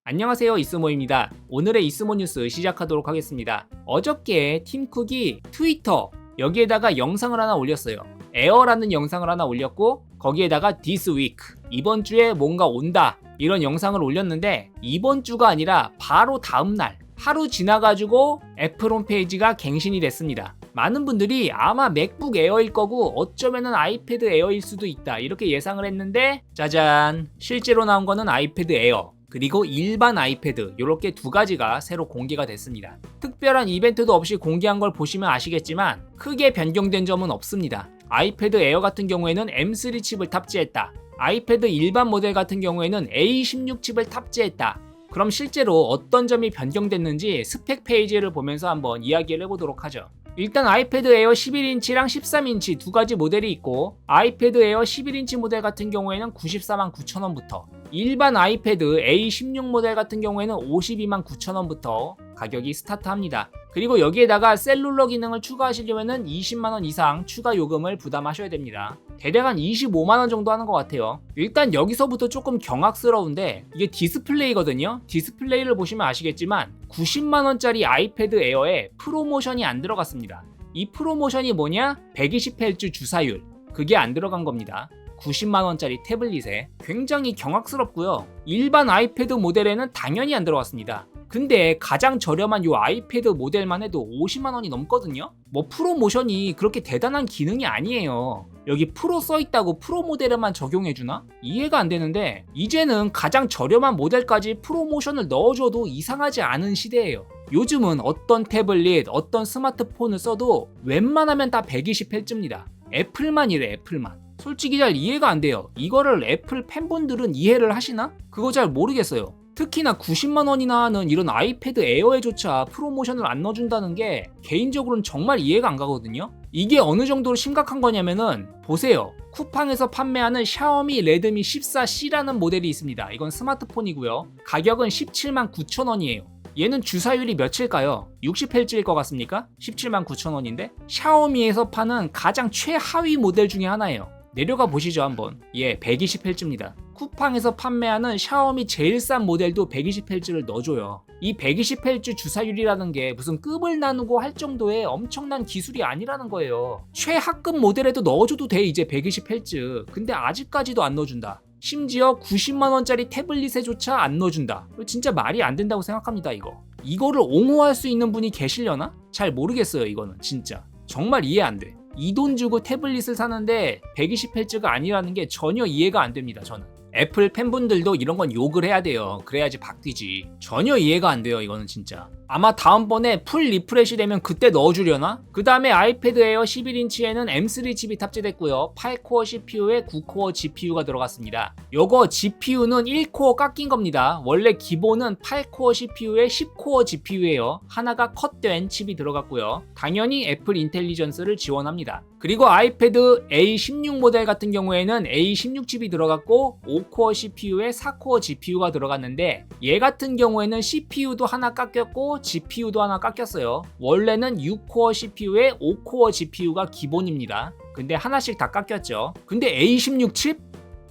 안녕하세요, 이스모입니다. 오늘의 이스모 뉴스 시작하도록 하겠습니다. 어저께 팀 쿡이 트위터 여기에다가 영상을 하나 올렸어요. 에어라는 영상을 하나 올렸고 거기에다가 this week 이번 주에 뭔가 온다 이런 영상을 올렸는데 이번 주가 아니라 바로 다음날 하루 지나가지고 애플 홈페이지가 갱신이 됐습니다. 많은 분들이 아마 맥북 에어일 거고 어쩌면은 아이패드 에어일 수도 있다 이렇게 예상을 했는데 짜잔, 실제로 나온 거는 아이패드 에어 그리고 일반 아이패드 이렇게 두 가지가 새로 공개가 됐습니다. 특별한 이벤트도 없이 공개한 걸 보시면 아시겠지만 크게 변경된 점은 없습니다. 아이패드 에어 같은 경우에는 M3 칩을 탑재했다. 아이패드 일반 모델 같은 경우에는 A16 칩을 탑재했다. 그럼 실제로 어떤 점이 변경됐는지 스펙 페이지를 보면서 한번 이야기를 해보도록 하죠. 일단 아이패드 에어 11인치랑 13인치 두 가지 모델이 있고 아이패드 에어 11인치 모델 같은 경우에는 949,000원부터 일반 아이패드 A16 모델 같은 경우에는 529,000원부터 가격이 스타트합니다. 그리고 여기에다가 셀룰러 기능을 추가하시려면 20만원 이상 추가 요금을 부담하셔야 됩니다. 대략 한 25만원 정도 하는 것 같아요. 일단 여기서부터 조금 경악스러운데 이게 디스플레이거든요. 디스플레이를 보시면 아시겠지만 90만원짜리 아이패드 에어에 프로모션이 안 들어갔습니다. 이 프로모션이 뭐냐? 120Hz 주사율 그게 안 들어간 겁니다. 90만원짜리 태블릿에 굉장히 경악스럽고요. 일반 아이패드 모델에는 당연히 안 들어갔습니다. 근데 가장 저렴한 요 아이패드 모델만 해도 50만원이 넘거든요? 뭐 프로모션이 그렇게 대단한 기능이 아니에요. 여기 프로 써있다고 프로 모델에만 적용해주나? 이해가 안 되는데 이제는 가장 저렴한 모델까지 프로모션을 넣어줘도 이상하지 않은 시대예요. 요즘은 어떤 태블릿, 어떤 스마트폰을 써도 웬만하면 다 120Hz입니다. 애플만 이래, 애플만. 솔직히 잘 이해가 안 돼요. 이거를 애플 팬분들은 이해를 하시나? 그거 잘 모르겠어요. 특히나 90만원이나 하는 이런 아이패드 에어에조차 프로모션을 안 넣어준다는 게 개인적으로는 정말 이해가 안 가거든요. 이게 어느 정도로 심각한 거냐면은 보세요. 쿠팡에서 판매하는 샤오미 레드미 14C라는 모델이 있습니다. 이건 스마트폰이고요. 가격은 179,000원이에요. 얘는 주사율이 몇일까요? 60Hz일 것 같습니까? 179,000원인데 샤오미에서 파는 가장 최하위 모델 중에 하나예요. 내려가 보시죠 한번. 예, 120Hz입니다. 쿠팡에서 판매하는 샤오미 제일 싼 모델도 120Hz를 넣어줘요. 이 120Hz 주사율이라는 게 무슨 급을 나누고 할 정도의 엄청난 기술이 아니라는 거예요. 최하급 모델에도 넣어줘도 돼 이제 120Hz. 근데 아직까지도 안 넣어준다. 심지어 90만원짜리 태블릿에조차 안 넣어준다. 진짜 말이 안 된다고 생각합니다 이거. 이거를 옹호할 수 있는 분이 계시려나? 잘 모르겠어요 이거는 진짜. 정말 이해 안 돼. 이 돈 주고 태블릿을 사는데 120Hz가 아니라는 게 전혀 이해가 안 됩니다 저는. 애플 팬분들도 이런 건 욕을 해야 돼요. 그래야지 바뀌지. 전혀 이해가 안 돼요 이거는 진짜. 아마 다음번에 풀 리프레시 되면 그때 넣어주려나? 그 다음에 아이패드 에어 11인치에는 M3 칩이 탑재됐고요. 8코어 CPU에 9코어 GPU가 들어갔습니다. 요거 GPU는 1코어 깎인 겁니다. 원래 기본은 8코어 CPU에 10코어 GPU예요. 하나가 컷된 칩이 들어갔고요. 당연히 애플 인텔리전스를 지원합니다. 그리고 아이패드 A16 모델 같은 경우에는 A16 칩이 들어갔고 5코어 CPU에 4코어 GPU가 들어갔는데 얘 같은 경우에는 CPU도 하나 깎였고 GPU도 하나 깎였어요. 원래는 6코어 CPU에 5코어 GPU가 기본입니다. 근데 하나씩 다 깎였죠. 근데 A16 칩?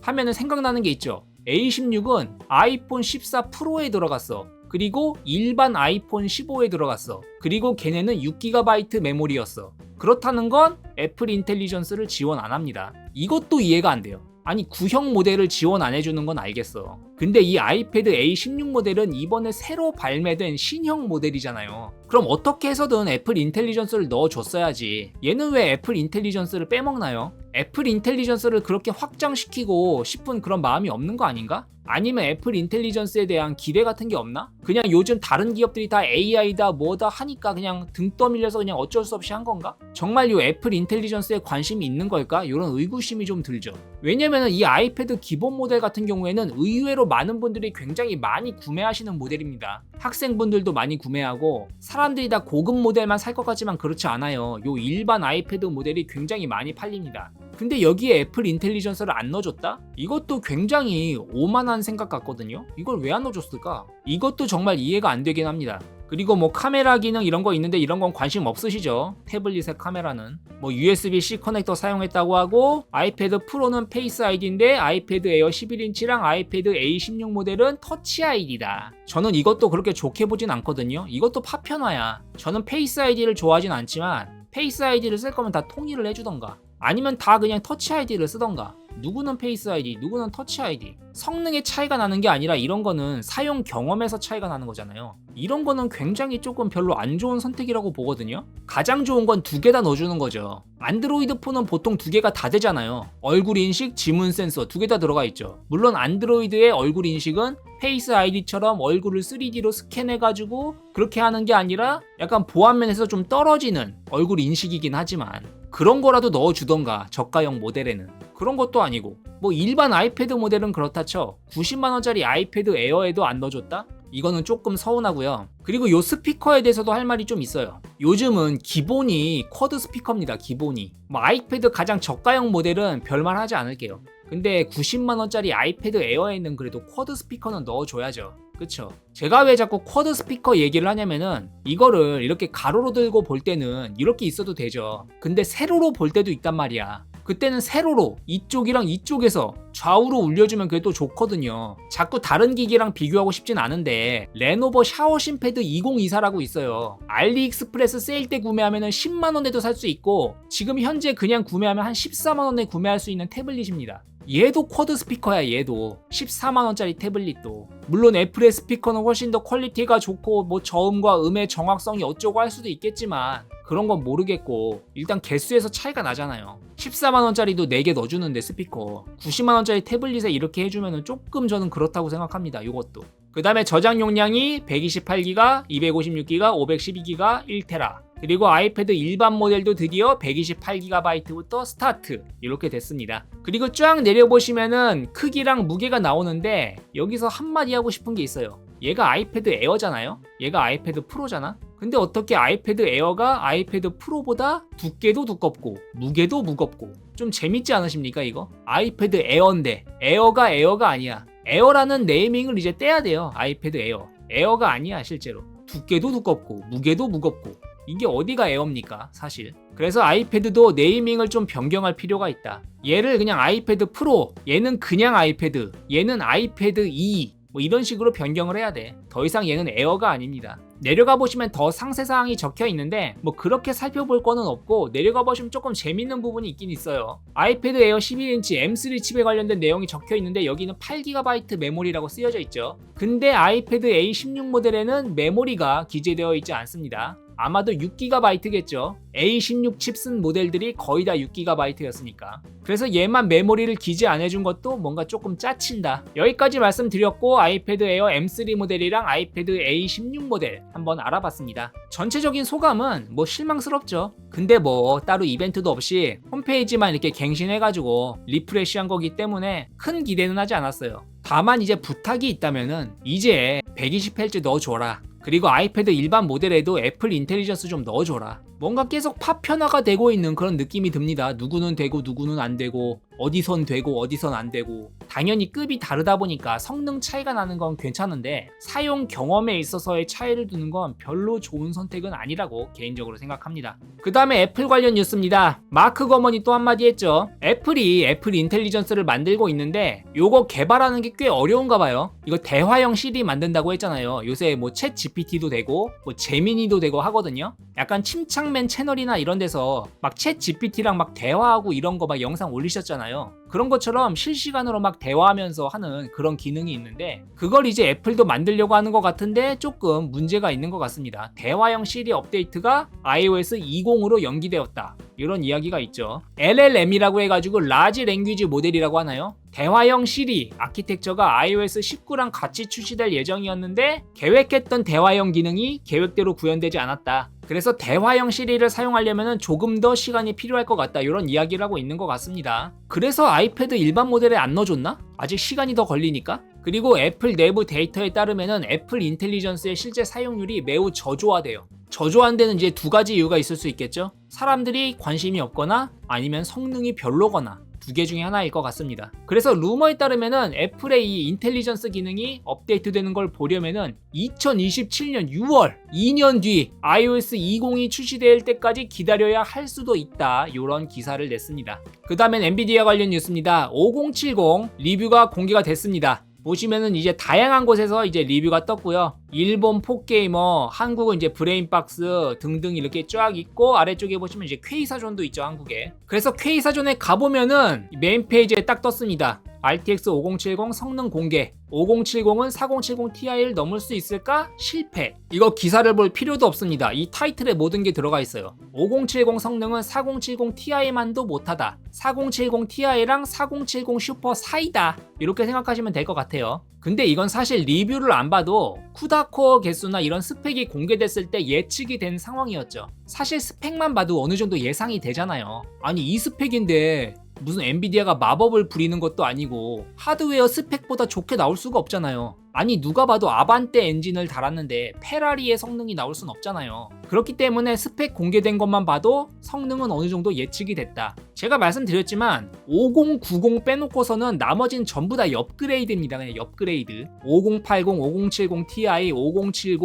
하면은 생각나는 게 있죠. A16은 아이폰 14 프로에 들어갔어. 그리고 일반 아이폰 15에 들어갔어. 그리고 걔네는 6GB 메모리였어. 그렇다는 건 애플 인텔리전스를 지원 안 합니다. 이것도 이해가 안 돼요. 아니 구형 모델을 지원 안 해주는 건 알겠어. 근데 이 아이패드 A16 모델은 이번에 새로 발매된 신형 모델이잖아요. 그럼 어떻게 해서든 애플 인텔리전스를 넣어줬어야지. 얘는 왜 애플 인텔리전스를 빼먹나요? 애플 인텔리전스를 그렇게 확장시키고 싶은 그런 마음이 없는 거 아닌가? 아니면 애플 인텔리전스에 대한 기대 같은 게 없나? 그냥 요즘 다른 기업들이 다 AI다 뭐다 하니까 그냥 등 떠밀려서 그냥 어쩔 수 없이 한 건가? 정말 요 애플 인텔리전스에 관심이 있는 걸까? 이런 의구심이 좀 들죠. 왜냐면은 이 아이패드 기본 모델 같은 경우에는 의외로 많은 분들이 굉장히 많이 구매하시는 모델입니다. 학생분들도 많이 구매하고 사람들이 다 고급 모델만 살 것 같지만 그렇지 않아요. 요 일반 아이패드 모델이 굉장히 많이 팔립니다. 근데 여기에 애플 인텔리전스를 안 넣어줬다? 이것도 굉장히 오만한 생각 같거든요. 이걸 왜 안 넣어줬을까? 이것도 정말 이해가 안 되긴 합니다. 그리고 뭐 카메라 기능 이런 거 있는데 이런 건 관심 없으시죠? 태블릿의 카메라는 뭐 USB-C 커넥터 사용했다고 하고 아이패드 프로는 페이스 아이디인데 아이패드 에어 11인치랑 아이패드 A16 모델은 터치 아이디다. 저는 이것도 그렇게 좋게 보진 않거든요. 이것도 파편화야. 저는 페이스 아이디를 좋아하진 않지만 페이스 아이디를 쓸 거면 다 통일을 해주던가 아니면 다 그냥 터치 아이디를 쓰던가. 누구는 페이스 아이디, 누구는 터치 아이디. 성능의 차이가 나는 게 아니라 이런 거는 사용 경험에서 차이가 나는 거잖아요. 이런 거는 굉장히 조금 별로 안 좋은 선택이라고 보거든요. 가장 좋은 건 두 개 다 넣어주는 거죠. 안드로이드 폰은 보통 두 개가 다 되잖아요. 얼굴 인식, 지문 센서 두 개 다 들어가 있죠. 물론 안드로이드의 얼굴 인식은 페이스 아이디처럼 얼굴을 3D로 스캔해가지고 그렇게 하는 게 아니라 약간 보안면에서 좀 떨어지는 얼굴 인식이긴 하지만 그런 거라도 넣어주던가 저가형 모델에는. 그런 것도 아니고 뭐 일반 아이패드 모델은 그렇다 쳐 90만원짜리 아이패드 에어에도 안 넣어줬다? 이거는 조금 서운하고요. 그리고 요 스피커에 대해서도 할 말이 좀 있어요. 요즘은 기본이 쿼드 스피커입니다. 기본이. 뭐 아이패드 가장 저가형 모델은 별말 하지 않을게요. 근데 90만원짜리 아이패드 에어에는 그래도 쿼드 스피커는 넣어줘야죠. 그쵸? 제가 왜 자꾸 쿼드 스피커 얘기를 하냐면은 이거를 이렇게 가로로 들고 볼 때는 이렇게 있어도 되죠. 근데 세로로 볼 때도 있단 말이야. 그때는 세로로 이쪽이랑 이쪽에서 좌우로 울려주면 그게 또 좋거든요. 자꾸 다른 기기랑 비교하고 싶진 않은데 레노버 샤워신 패드 2024라고 있어요. 알리익스프레스 세일 때 구매하면 10만원에도 살 수 있고 지금 현재 그냥 구매하면 한 14만원에 구매할 수 있는 태블릿입니다. 얘도 쿼드 스피커야. 얘도 14만원짜리 태블릿도. 물론 애플의 스피커는 훨씬 더 퀄리티가 좋고 뭐 저음과 음의 정확성이 어쩌고 할 수도 있겠지만 그런 건 모르겠고 일단 개수에서 차이가 나잖아요. 14만원짜리도 4개 넣어주는데 스피커 90만원짜리 태블릿에 이렇게 해주면 조금 저는 그렇다고 생각합니다. 요것도. 그 다음에 저장 용량이 128GB, 256GB, 512GB, 1TB. 그리고 아이패드 일반 모델도 드디어 128GB부터 스타트 이렇게 됐습니다. 그리고 쫙 내려보시면은 크기랑 무게가 나오는데 여기서 한마디 하고 싶은 게 있어요. 얘가 아이패드 에어잖아요. 얘가 아이패드 프로잖아. 근데 어떻게 아이패드 에어가 아이패드 프로보다 두께도 두껍고 무게도 무겁고 좀 재밌지 않으십니까 이거? 아이패드 에어인데 에어가 아니야. 에어라는 네이밍을 이제 떼야 돼요. 아이패드 에어. 에어가 아니야 실제로. 두께도 두껍고 무게도 무겁고 이게 어디가 에어입니까 사실. 그래서 아이패드도 네이밍을 좀 변경할 필요가 있다. 얘를 그냥 아이패드 프로, 얘는 그냥 아이패드, 얘는 아이패드 2 뭐 이런 식으로 변경을 해야 돼. 더 이상 얘는 에어가 아닙니다. 내려가 보시면 더 상세사항이 적혀 있는데 뭐 그렇게 살펴볼 거는 없고 내려가 보시면 조금 재밌는 부분이 있긴 있어요. 아이패드 에어 11인치 M3 칩에 관련된 내용이 적혀 있는데 여기는 8GB 메모리라고 쓰여져 있죠. 근데 아이패드 A16 모델에는 메모리가 기재되어 있지 않습니다. 아마도 6GB겠죠. A16 칩 쓴 모델들이 거의 다 6GB였으니까. 그래서 얘만 메모리를 기재 안 해준 것도 뭔가 조금 짜친다. 여기까지 말씀드렸고 아이패드 에어 M3 모델이랑 아이패드 A16 모델 한번 알아봤습니다. 전체적인 소감은 뭐 실망스럽죠. 근데 뭐 따로 이벤트도 없이 홈페이지만 이렇게 갱신해가지고 리프레시한 거기 때문에 큰 기대는 하지 않았어요. 다만 이제 부탁이 있다면은 이제 120Hz 넣어줘라. 그리고 아이패드 일반 모델에도 애플 인텔리전스 좀 넣어줘라. 뭔가 계속 파편화가 되고 있는 그런 느낌이 듭니다. 누구는 되고 누구는 안 되고 어디선 되고 어디선 안 되고. 당연히 급이 다르다 보니까 성능 차이가 나는 건 괜찮은데 사용 경험에 있어서의 차이를 두는 건 별로 좋은 선택은 아니라고 개인적으로 생각합니다. 그 다음에 애플 관련 뉴스입니다. 마크 거먼이 또 한마디 했죠. 애플이 애플 인텔리전스를 만들고 있는데 요거 개발하는 게 꽤 어려운가 봐요. 이거 대화형 시리 만든다고 했잖아요. 요새 뭐 챗 GPT도 되고 뭐 제미니도 되고 하거든요. 약간 침착맨 채널이나 이런 데서 막 챗 GPT랑 막 대화하고 이런 거 막 영상 올리셨잖아요. 그런 것처럼 실시간으로 막 대화하면서 하는 그런 기능이 있는데 그걸 이제 애플도 만들려고 하는 것 같은데 조금 문제가 있는 것 같습니다. 대화형 시리 업데이트가 iOS 20으로 연기되었다. 이런 이야기가 있죠. LLM이라고 해가지고 라지 랭귀지 모델이라고 하나요? 대화형 시리 아키텍처가 iOS 19랑 같이 출시될 예정이었는데 계획했던 대화형 기능이 계획대로 구현되지 않았다. 그래서 대화형 시리를 사용하려면 조금 더 시간이 필요할 것 같다. 이런 이야기를 하고 있는 것 같습니다. 그래서 아이패드 일반 모델에 안 넣어줬나? 아직 시간이 더 걸리니까? 그리고 애플 내부 데이터에 따르면 애플 인텔리전스의 실제 사용률이 매우 저조화돼요. 저조한 데는 이제 두 가지 이유가 있을 수 있겠죠. 사람들이 관심이 없거나 아니면 성능이 별로거나 두 개 중에 하나일 것 같습니다. 그래서 루머에 따르면은 애플의 이 인텔리전스 기능이 업데이트되는 걸 보려면은 2027년 6월 2년 뒤 iOS 20이 출시될 때까지 기다려야 할 수도 있다. 이런 기사를 냈습니다. 그 다음엔 엔비디아 관련 뉴스입니다. 5070 리뷰가 공개가 됐습니다. 보시면은 이제 다양한 곳에서 이제 리뷰가 떴고요. 일본 폭게이머, 한국은 이제 브레인박스 등등 이렇게 쫙 있고, 아래쪽에 보시면 이제 K사존도 있죠, 한국에. 그래서 K사존에 가보면은 메인 페이지에 딱 떴습니다. RTX 5070 성능 공개. 5070은 4070 Ti를 넘을 수 있을까? 실패. 이거 기사를 볼 필요도 없습니다. 이 타이틀에 모든 게 들어가 있어요. 5070 성능은 4070 Ti만도 못하다. 4070 Ti랑 4070 슈퍼 사이다. 이렇게 생각하시면 될 것 같아요. 근데 이건 사실 리뷰를 안 봐도 쿠다 코어 개수나 이런 스펙이 공개됐을 때 예측이 된 상황이었죠. 사실 스펙만 봐도 어느 정도 예상이 되잖아요. 아니 이 스펙인데 무슨 엔비디아가 마법을 부리는 것도 아니고 하드웨어 스펙보다 좋게 나올 수가 없잖아요. 아니 누가 봐도 아반떼 엔진을 달았는데 페라리의 성능이 나올 순 없잖아요. 그렇기 때문에 스펙 공개된 것만 봐도 성능은 어느 정도 예측이 됐다. 제가 말씀드렸지만 5090 빼놓고서는 나머지는 전부 다 업그레이드입니다. 그냥 업그레이드. 5080, 5070 Ti, 5070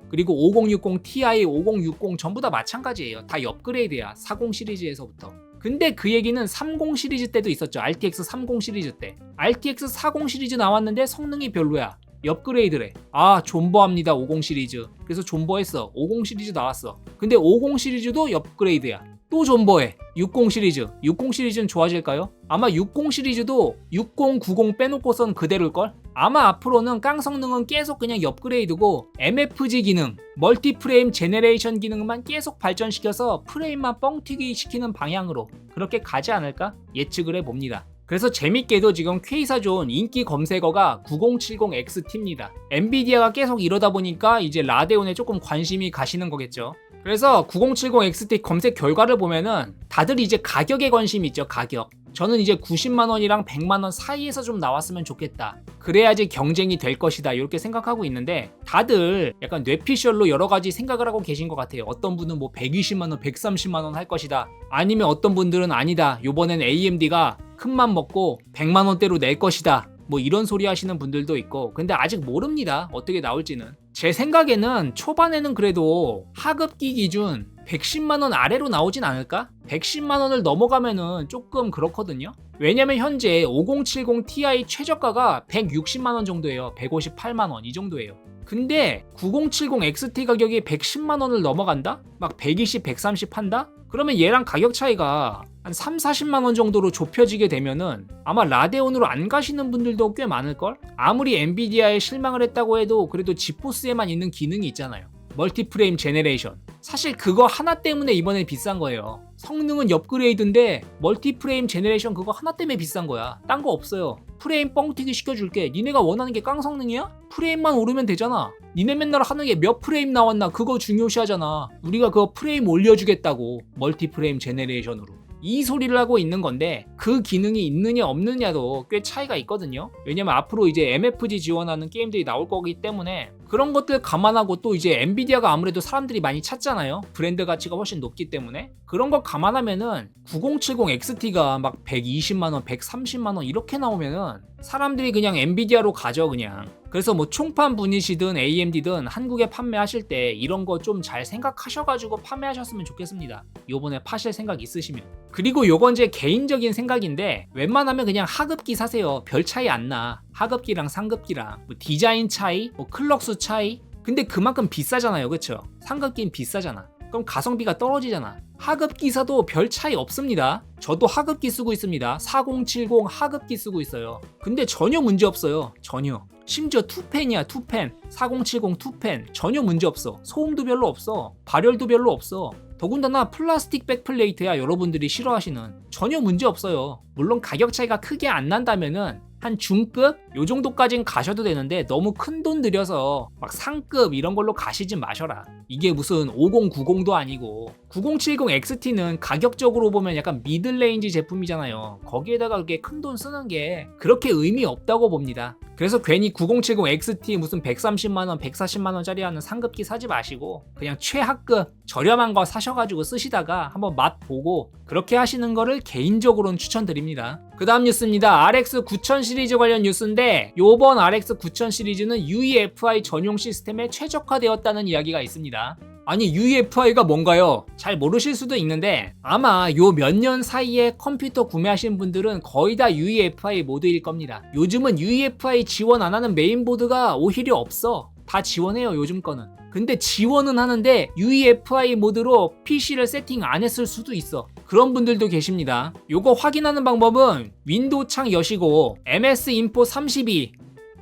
그리고 5060 Ti, 5060 전부 다 마찬가지예요. 다 업그레이드야. 40 시리즈에서부터. 근데 그 얘기는 30 시리즈 때도 있었죠. RTX 30 시리즈 때. RTX 40 시리즈 나왔는데 성능이 별로야. 업그레이드래. 아 존버합니다 50 시리즈. 그래서 존버했어. 50 시리즈 나왔어. 근데 50 시리즈도 업그레이드야. 또 존버해. 60 시리즈. 60 시리즈는 좋아질까요? 아마 60 시리즈도 60, 90 빼놓고선 그대로일걸? 아마 앞으로는 깡 성능은 계속 그냥 업그레이드고 MFG 기능, 멀티프레임 제네레이션 기능만 계속 발전시켜서 프레임만 뻥튀기 시키는 방향으로 그렇게 가지 않을까? 예측을 해봅니다. 그래서 재밌게도 지금 K사존 인기 검색어가 9070XT입니다. 엔비디아가 계속 이러다 보니까 이제 라데온에 조금 관심이 가시는 거겠죠. 그래서 9070XT 검색 결과를 보면은 다들 이제 가격에 관심이 있죠. 가격. 저는 이제 90만원이랑 100만원 사이에서 좀 나왔으면 좋겠다. 그래야지 경쟁이 될 것이다. 이렇게 생각하고 있는데 다들 약간 뇌피셜로 여러 가지 생각을 하고 계신 것 같아요. 어떤 분은 뭐 120만원, 130만원 할 것이다. 아니면 어떤 분들은 아니다. 요번엔 AMD가 큰맘 먹고 100만원대로 낼 것이다. 뭐 이런 소리 하시는 분들도 있고 근데 아직 모릅니다. 어떻게 나올지는. 제 생각에는 초반에는 그래도 하급기 기준 110만원 아래로 나오진 않을까? 110만원을 넘어가면은 조금 그렇거든요. 왜냐면 현재 5070 Ti 최저가가 160만원 정도예요. 158만원 이 정도예요. 근데 9070 XT 가격이 110만원을 넘어간다? 막 120, 130 한다? 그러면 얘랑 가격 차이가 한 3, 40만원 정도로 좁혀지게 되면은 아마 라데온으로 안 가시는 분들도 꽤 많을걸? 아무리 엔비디아에 실망을 했다고 해도 그래도 지포스에만 있는 기능이 있잖아요. 멀티프레임 제네레이션. 사실 그거 하나 때문에 이번에 비싼 거예요. 성능은 업그레이드인데 멀티프레임 제네레이션 그거 하나 때문에 비싼 거야. 딴 거 없어요. 프레임 뻥튀기 시켜줄게. 니네가 원하는 게 깡성능이야? 프레임만 오르면 되잖아. 니네 맨날 하는 게 몇 프레임 나왔나 그거 중요시하잖아. 우리가 그거 프레임 올려주겠다고. 멀티프레임 제네레이션으로. 이 소리를 하고 있는 건데 그 기능이 있느냐 없느냐도 꽤 차이가 있거든요. 왜냐면 앞으로 이제 MFG 지원하는 게임들이 나올 거기 때문에 그런 것들 감안하고 또 이제 엔비디아가 아무래도 사람들이 많이 찾잖아요. 브랜드 가치가 훨씬 높기 때문에 그런 거 감안하면은 9070XT가 막 120만원, 130만원 이렇게 나오면은 사람들이 그냥 엔비디아로 가죠 그냥. 그래서 뭐 총판 분이시든 AMD든 한국에 판매하실 때 이런 거 좀 잘 생각하셔가지고 판매하셨으면 좋겠습니다. 요번에 파실 생각 있으시면. 그리고 요건 제 개인적인 생각인데 웬만하면 그냥 하급기 사세요. 별 차이 안 나. 하급기랑 상급기랑 뭐 디자인 차이, 뭐 클럭 수 차이. 근데 그만큼 비싸잖아요, 그쵸? 상급기는 비싸잖아. 그럼 가성비가 떨어지잖아. 하급기 사도 별 차이 없습니다. 저도 하급기 쓰고 있습니다. 4070 하급기 쓰고 있어요. 근데 전혀 문제 없어요. 전혀. 심지어 투펜이야 투펜. 4070 투펜. 전혀 문제 없어. 소음도 별로 없어. 발열도 별로 없어. 더군다나 플라스틱 백플레이트야. 여러분들이 싫어하시는. 전혀 문제 없어요. 물론 가격 차이가 크게 안 난다면은 한 중급 요 정도까진 가셔도 되는데 너무 큰 돈 들여서 막 상급 이런 걸로 가시진 마셔라. 이게 무슨 5090도 아니고 9070 XT는 가격적으로 보면 약간 미들레인지 제품이잖아요. 거기에다가 그렇게 큰 돈 쓰는 게 그렇게 의미 없다고 봅니다. 그래서 괜히 9070 XT 무슨 130만원, 140만원짜리 하는 상급기 사지 마시고 그냥 최하급 저렴한 거 사셔가지고 쓰시다가 한번 맛 보고 그렇게 하시는 거를 개인적으로는 추천드립니다. 그 다음 뉴스입니다. RX 9000 시리즈 관련 뉴스인데 요번 RX 9000 시리즈는 UEFI 전용 시스템에 최적화되었다는 이야기가 있습니다. 아니 UEFI가 뭔가요? 잘 모르실 수도 있는데 아마 요 몇 년 사이에 컴퓨터 구매하신 분들은 거의 다 UEFI 모드일 겁니다. 요즘은 UEFI 지원 안 하는 메인보드가 오히려 없어. 다 지원해요 요즘 거는. 근데 지원은 하는데 UEFI 모드로 PC를 세팅 안 했을 수도 있어. 그런 분들도 계십니다. 요거 확인하는 방법은 윈도우 창 여시고 MS 인포 32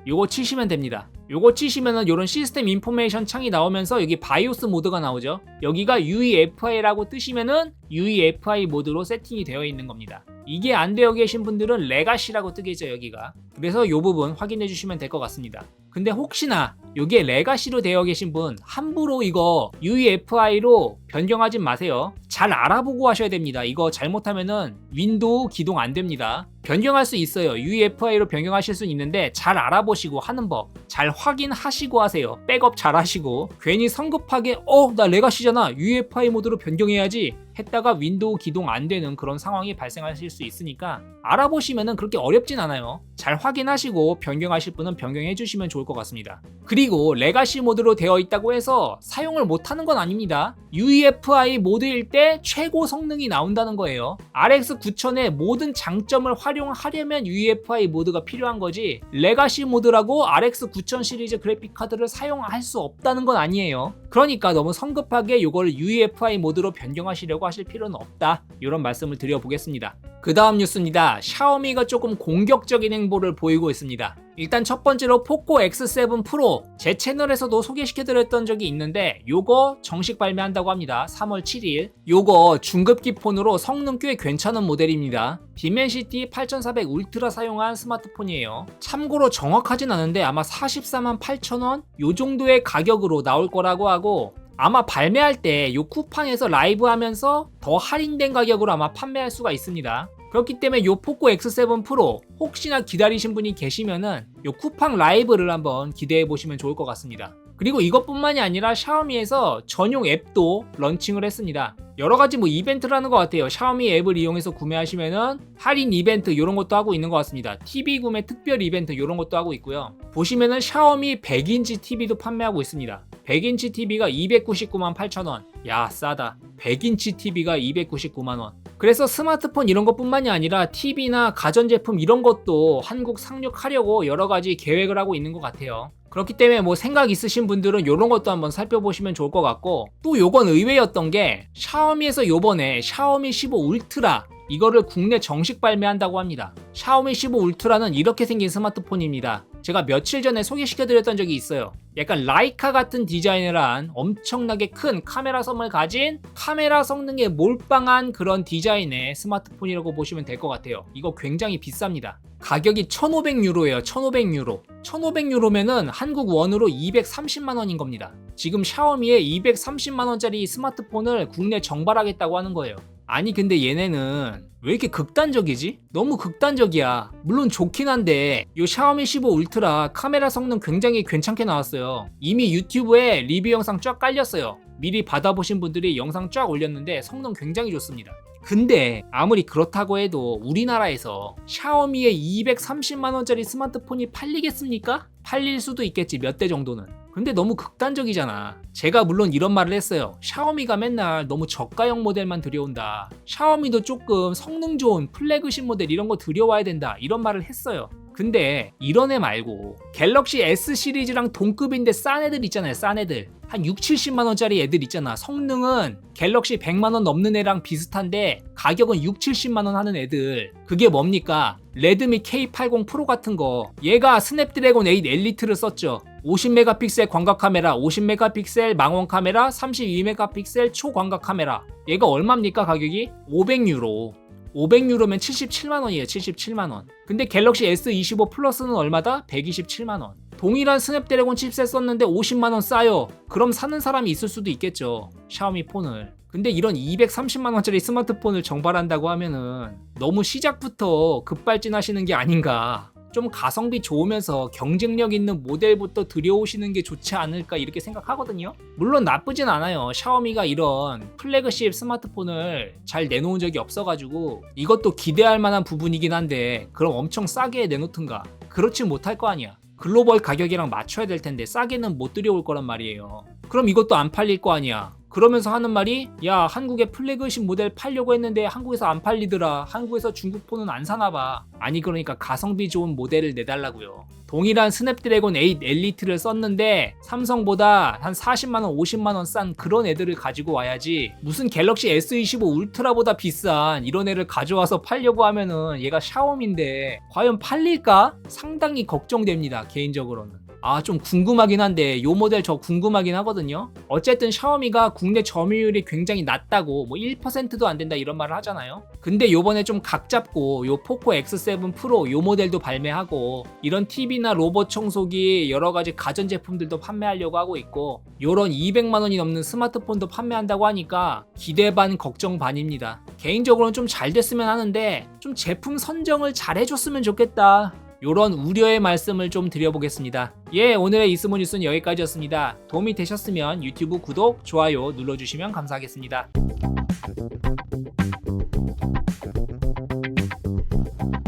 요거 치시면 됩니다. 요거 치시면은 요런 시스템 인포메이션 창이 나오면서 여기 바이오스 모드가 나오죠. 여기가 UEFI라고 뜨시면은 UEFI 모드로 세팅이 되어 있는 겁니다. 이게 안 되어 계신 분들은 레가시라고 뜨겠죠 여기가. 그래서 요 부분 확인해 주시면 될 것 같습니다. 근데 혹시나 요게 레가시로 되어 계신 분 함부로 이거 UEFI로 변경하지 마세요. 잘 알아보고 하셔야 됩니다. 이거 잘못하면은 윈도우 기동 안 됩니다. 변경할 수 있어요. UEFI로 변경하실 수 있는데 잘 알아보시고 하는 법 잘 확인하시고 하세요. 백업 잘 하시고 괜히 성급하게 나 레가시잖아 UEFI 모드로 변경해야지 했다가 윈도우 기동 안 되는 그런 상황이 발생하실 수 있으니까 알아보시면은 그렇게 어렵진 않아요. 잘 확인하시고 변경하실 분은 변경해 주시면 좋을 것 같습니다. 그리고 레가시 모드로 되어 있다고 해서 사용을 못하는 건 아닙니다. UEFI 모드일 때 최고 성능이 나온다는 거예요. RX 9000의 모든 장점을 활용하려면 UEFI 모드가 필요한 거지 레가시 모드라고 RX 9000 시리즈 그래픽 카드를 사용할 수 없다는 건 아니에요. 그러니까 너무 성급하게 이걸 UEFI 모드로 변경하시려고 하실 필요는 없다. 이런 말씀을 드려보겠습니다. 그 다음 뉴스입니다. 샤오미가 조금 공격적인 행보를 보이고 있습니다. 일단 첫 번째로 포코 X7 프로 제 채널에서도 소개시켜드렸던 적이 있는데 요거 정식 발매한다고 합니다. 3월 7일 요거 중급기 폰으로 성능 꽤 괜찮은 모델입니다. 디멘시티 8400 울트라 사용한 스마트폰이에요. 참고로 정확하진 않은데 아마 44만 8천원 요 정도의 가격으로 나올 거라고 하고 아마 발매할 때 요 쿠팡에서 라이브 하면서 더 할인된 가격으로 아마 판매할 수가 있습니다. 그렇기 때문에 요 포코 X7 프로 혹시나 기다리신 분이 계시면은 요 쿠팡 라이브를 한번 기대해 보시면 좋을 것 같습니다. 그리고 이것뿐만이 아니라 샤오미에서 전용 앱도 런칭을 했습니다. 여러가지 이벤트를 하는 것 같아요. 샤오미 앱을 이용해서 구매하시면은 할인 이벤트 이런 것도 하고 있는 것 같습니다. TV 구매 특별 이벤트 이런 것도 하고 있고요. 보시면은 샤오미 100인치 TV도 판매하고 있습니다. 100인치 TV가 299만 8천원. 야 싸다. 100인치 TV가 299만원. 그래서 스마트폰 이런 것뿐만이 아니라 TV나 가전제품 이런 것도 한국 상륙하려고 여러가지 계획을 하고 있는 것 같아요. 그렇기 때문에 생각 있으신 분들은 이런 것도 한번 살펴보시면 좋을 것 같고 또 요건 의외였던 게 샤오미에서 요번에 샤오미 15 울트라 이거를 국내 정식 발매한다고 합니다. 샤오미 15 울트라는 이렇게 생긴 스마트폰입니다. 제가 며칠 전에 소개시켜드렸던 적이 있어요. 약간 라이카 같은 디자인을 한 엄청나게 큰 카메라 성능을 가진 카메라 성능에 몰빵한 그런 디자인의 스마트폰이라고 보시면 될 것 같아요. 이거 굉장히 비쌉니다. 가격이 1,500유로예요. 1,500유로. 1,500유로면은 한국 원으로 230만원인 겁니다. 지금 샤오미의 230만원짜리 스마트폰을 국내 정발하겠다고 하는 거예요. 아니 근데 얘네는 왜 이렇게 극단적이지? 너무 극단적이야. 물론 좋긴 한데 요 샤오미 15 울트라 카메라 성능 굉장히 괜찮게 나왔어요. 이미 유튜브에 리뷰 영상 쫙 깔렸어요. 미리 받아보신 분들이 영상 쫙 올렸는데 성능 굉장히 좋습니다. 근데 아무리 그렇다고 해도 우리나라에서 샤오미의 230만원짜리 스마트폰이 팔리겠습니까? 팔릴 수도 있겠지 몇 대 정도는. 근데 너무 극단적이잖아. 제가 물론 이런 말을 했어요. 샤오미가 맨날 너무 저가형 모델만 들여온다. 샤오미도 조금 성능 좋은 플래그십 모델 이런 거 들여와야 된다. 이런 말을 했어요. 근데 이런 애 말고 갤럭시 S 시리즈랑 동급인데 싼 애들 있잖아요. 싼 애들. 한 6, 70만원짜리 애들 있잖아. 성능은 갤럭시 100만원 넘는 애랑 비슷한데 가격은 6, 70만원 하는 애들. 그게 뭡니까? 레드미 K80 프로 같은 거. 얘가 스냅드래곤 8 엘리트를 썼죠. 50메가픽셀 광각 카메라, 50메가픽셀 망원 카메라, 32메가픽셀 초광각 카메라. 얘가 얼마입니까 가격이? 500유로. 500유로면 77만원이에요. 77만원. 근데 갤럭시 S25 플러스는 얼마다? 127만원. 동일한 스냅드래곤 칩셋 썼는데 50만원 싸요. 그럼 사는 사람이 있을 수도 있겠죠. 샤오미 폰을. 근데 이런 230만원짜리 스마트폰을 정발한다고 하면은 너무 시작부터 급발진하시는 게 아닌가. 좀 가성비 좋으면서 경쟁력 있는 모델부터 들여오시는 게 좋지 않을까 이렇게 생각하거든요. 물론 나쁘진 않아요. 샤오미가 이런 플래그십 스마트폰을 잘 내놓은 적이 없어가지고 이것도 기대할 만한 부분이긴 한데 그럼 엄청 싸게 내놓든가. 그렇지 못할 거 아니야. 글로벌 가격이랑 맞춰야 될 텐데 싸게는 못 들여올 거란 말이에요. 그럼 이것도 안 팔릴 거 아니야. 그러면서 하는 말이 야 한국에 플래그십 모델 팔려고 했는데 한국에서 안 팔리더라. 한국에서 중국 폰은 안 사나봐. 아니 그러니까 가성비 좋은 모델을 내달라고요. 동일한 스냅드래곤 8 엘리트를 썼는데 삼성보다 한 40만원 50만원 싼 그런 애들을 가지고 와야지 무슨 갤럭시 S25 울트라보다 비싼 이런 애를 가져와서 팔려고 하면은 얘가 샤오미인데 과연 팔릴까? 상당히 걱정됩니다 개인적으로는. 좀 궁금하긴 한데 요 모델 저 궁금하긴 하거든요. 어쨌든 샤오미가 국내 점유율이 굉장히 낮다고 뭐 1%도 안 된다 이런 말을 하잖아요. 근데 요번에 좀 각 잡고 요 포코 X7 프로 요 모델도 발매하고 이런 TV나 로봇 청소기 여러가지 가전제품들도 판매하려고 하고 있고 요런 200만원이 넘는 스마트폰도 판매한다고 하니까 기대 반 걱정 반입니다. 개인적으로는 좀 잘 됐으면 하는데 좀 제품 선정을 잘 해줬으면 좋겠다. 요런 우려의 말씀을 좀 드려보겠습니다. 오늘의 이스모 뉴스는 여기까지였습니다. 도움이 되셨으면 유튜브 구독, 좋아요 눌러주시면 감사하겠습니다.